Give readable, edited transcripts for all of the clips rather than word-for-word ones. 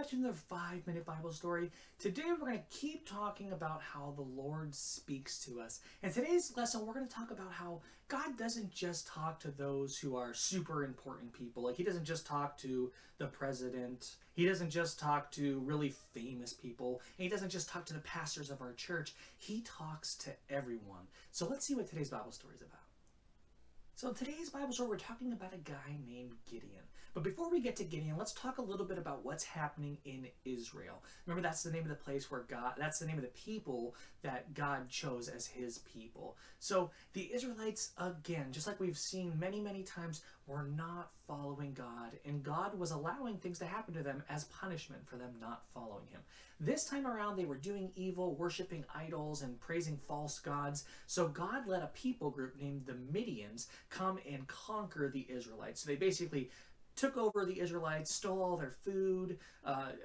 back to another 5-minute Bible story. Today we're going to keep talking about how the Lord speaks to us. In today's lesson, we're going to talk about how God doesn't just talk to those who are super important people. Like, He doesn't just talk to the president. He doesn't just talk to really famous people. And He doesn't just talk to the pastors of our church. He talks to everyone. So let's see what today's Bible story is about. So in today's Bible story, we're talking about a guy named Gideon. But before we get to Gideon, let's talk a little bit about what's happening in Israel. Remember, that's the name of the place where that's the name of the people that God chose as His people. So the Israelites, again, just like we've seen many, many times, were not following God. And God was allowing things to happen to them as punishment for them not following Him. This time around, they were doing evil, worshiping idols, and praising false gods. So God let a people group named the Midians come and conquer the Israelites. So they basically took over the Israelites, stole all their food,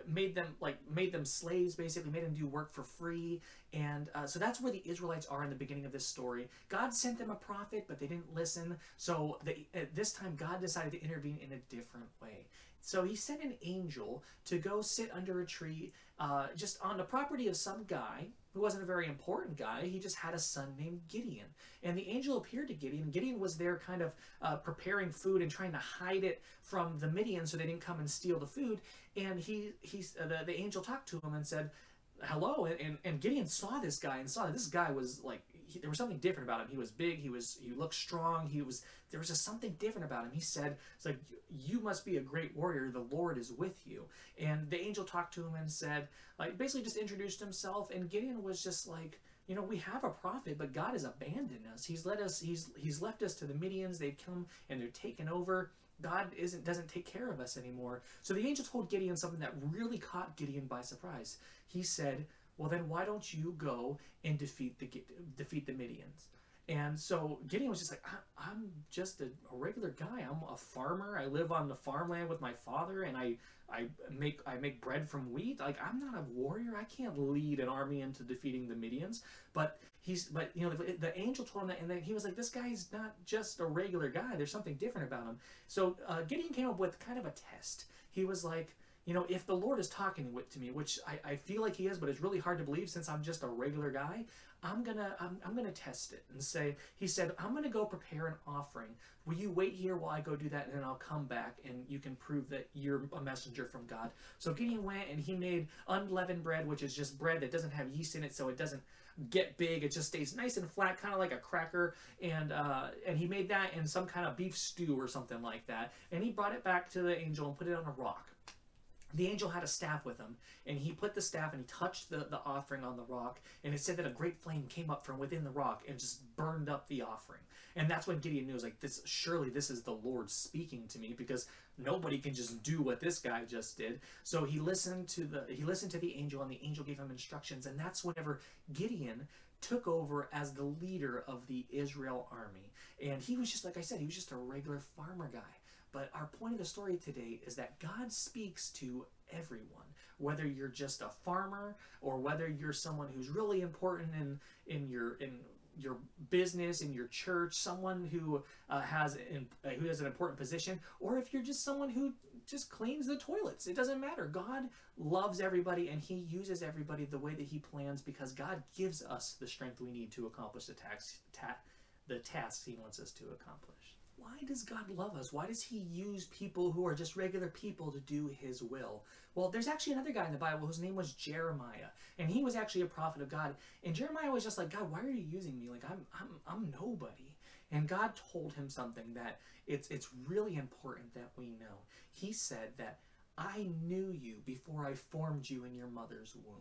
made them slaves, basically made them do work for free. And so that's where the Israelites are in the beginning of this story. God sent them a prophet, but they didn't listen. So this time God decided to intervene in a different way. So He sent an angel to go sit under a tree just on the property of some guy who wasn't a very important guy. He just had a son named Gideon. And the angel appeared to Gideon. Gideon was there kind of preparing food and trying to hide it from the Midians so they didn't come and steal the food. And the angel talked to him and said, hello. And Gideon saw this guy and saw that this guy was like, there was something different about him. He was big, he looked strong, there was just something different about him. He said, it's like, you must be a great warrior, the Lord is with you. And the angel talked to him and said, like, basically just introduced himself, and Gideon was just like, you know, we have a prophet, but God has abandoned us. He's left us to the Midians. They've come and they're taken over. God doesn't take care of us anymore. So the angel told Gideon something that really caught Gideon by surprise. He said, well, then why don't you go and defeat the Midians? And so Gideon was just like, I'm just a regular guy. I'm a farmer. I live on the farmland with my father, and I make bread from wheat. Like, I'm not a warrior. I can't lead an army into defeating the Midians. But you know, the angel told him that, and then he was like, this guy's not just a regular guy. There's something different about him. So Gideon came up with kind of a test. He was like, you know, if the Lord is talking to me, which I feel like He is, but it's really hard to believe since I'm just a regular guy, I'm gonna test it and say, He said, I'm gonna go prepare an offering. Will you wait here while I go do that, and then I'll come back and you can prove that you're a messenger from God. So Gideon went and he made unleavened bread, which is just bread that doesn't have yeast in it, so it doesn't get big. It just stays nice and flat, kind of like a cracker. And he made that in some kind of beef stew or something like that. And he brought it back to the angel and put it on a rock. The angel had a staff with him, and he put the staff and he touched the offering on the rock, and it said that a great flame came up from within the rock and just burned up the offering. And that's when Gideon knew, was like, surely this is the Lord speaking to me, because nobody can just do what this guy just did. So he listened to the angel, and the angel gave him instructions, and that's whenever Gideon took over as the leader of the Israel army. And he was just, like I said, he was just a regular farmer guy. But our point of the story today is that God speaks to everyone, whether you're just a farmer or whether you're someone who's really important in your business, in your church, someone who has an important position, or if you're just someone who just cleans the toilets. It doesn't matter. God loves everybody, and He uses everybody the way that He plans, because God gives us the strength we need to accomplish the tasks He wants us to accomplish. Why does God love us? Why does He use people who are just regular people to do His will? Well, there's actually another guy in the Bible whose name was Jeremiah, and he was actually a prophet of God. And Jeremiah was just like, God, why are you using me? Like, I'm nobody. And God told him something that it's really important that we know. He said that I knew you before I formed you in your mother's womb.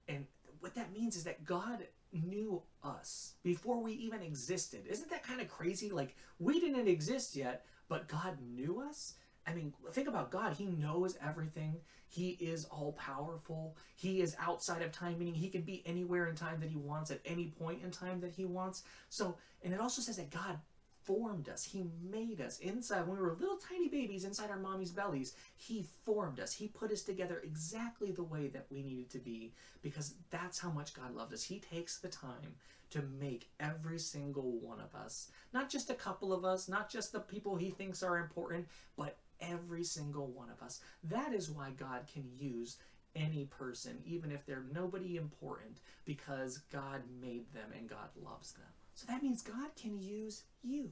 And what that means is that God knew us before we even existed. Isn't that kind of crazy? Like, we didn't exist yet, but God knew us? I mean, think about God. He knows everything. He is all-powerful. He is outside of time, meaning He can be anywhere in time that He wants, at any point in time that He wants. So, and it also says that God formed us. He made us inside. When we were little tiny babies inside our mommy's bellies, He formed us. He put us together exactly the way that we needed to be, because that's how much God loved us. He takes the time to make every single one of us, not just a couple of us, not just the people He thinks are important, but every single one of us. That is why God can use any person, even if they're nobody important, because God made them and God loves them. So that means God can use you.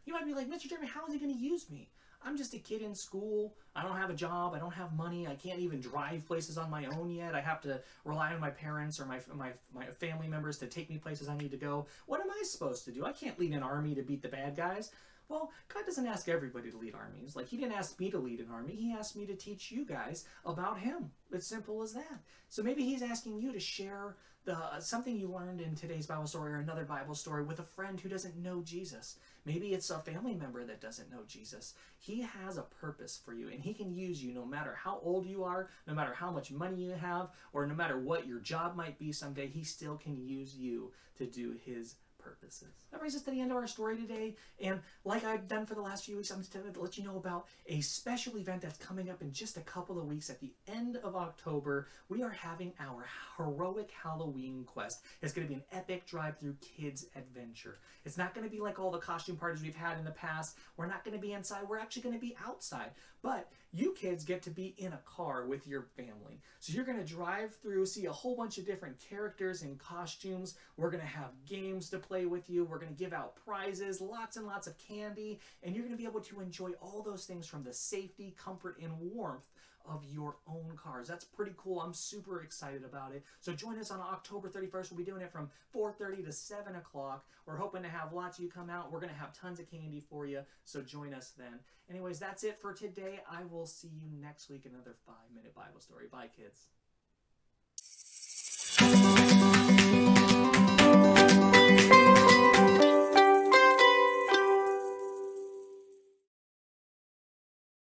You might be like, Mr. Jeremy, how is he going to use me? I'm just a kid in school. I don't have a job. I don't have money. I can't even drive places on my own yet. I have to rely on my parents or my family members to take me places I need to go. What am I supposed to do? I can't lead an army to beat the bad guys. Well, God doesn't ask everybody to lead armies. Like, he didn't ask me to lead an army. He asked me to teach you guys about him. It's simple as that. So maybe he's asking you to share something you learned in today's Bible story or another Bible story with a friend who doesn't know Jesus. Maybe it's a family member that doesn't know Jesus. He has a purpose for you, and he can use you no matter how old you are, no matter how much money you have, or no matter what your job might be someday. He still can use you to do his purposes. That brings us to the end of our story today, and like I've done for the last few weeks, I'm going to let you know about a special event that's coming up in just a couple of weeks. At the end of October, we are having our heroic Halloween quest. It's going to be an epic drive-through kids adventure. It's not going to be like all the costume parties we've had in the past. We're not going to be inside. We're actually going to be outside, but you kids get to be in a car with your family. So you're going to drive through, see a whole bunch of different characters in costumes. We're going to have games to play with you. We're going to give out prizes, lots and lots of candy, and you're going to be able to enjoy all those things from the safety, comfort, and warmth of your own cars. That's pretty cool. I'm super excited about it. So join us on October 31st. We'll be doing it from 4:30 to 7 o'clock. We're hoping to have lots of you come out. We're going to have tons of candy for you, so join us then. Anyways, that's it for today. I will see you next week in another 5-minute Bible story. Bye, kids.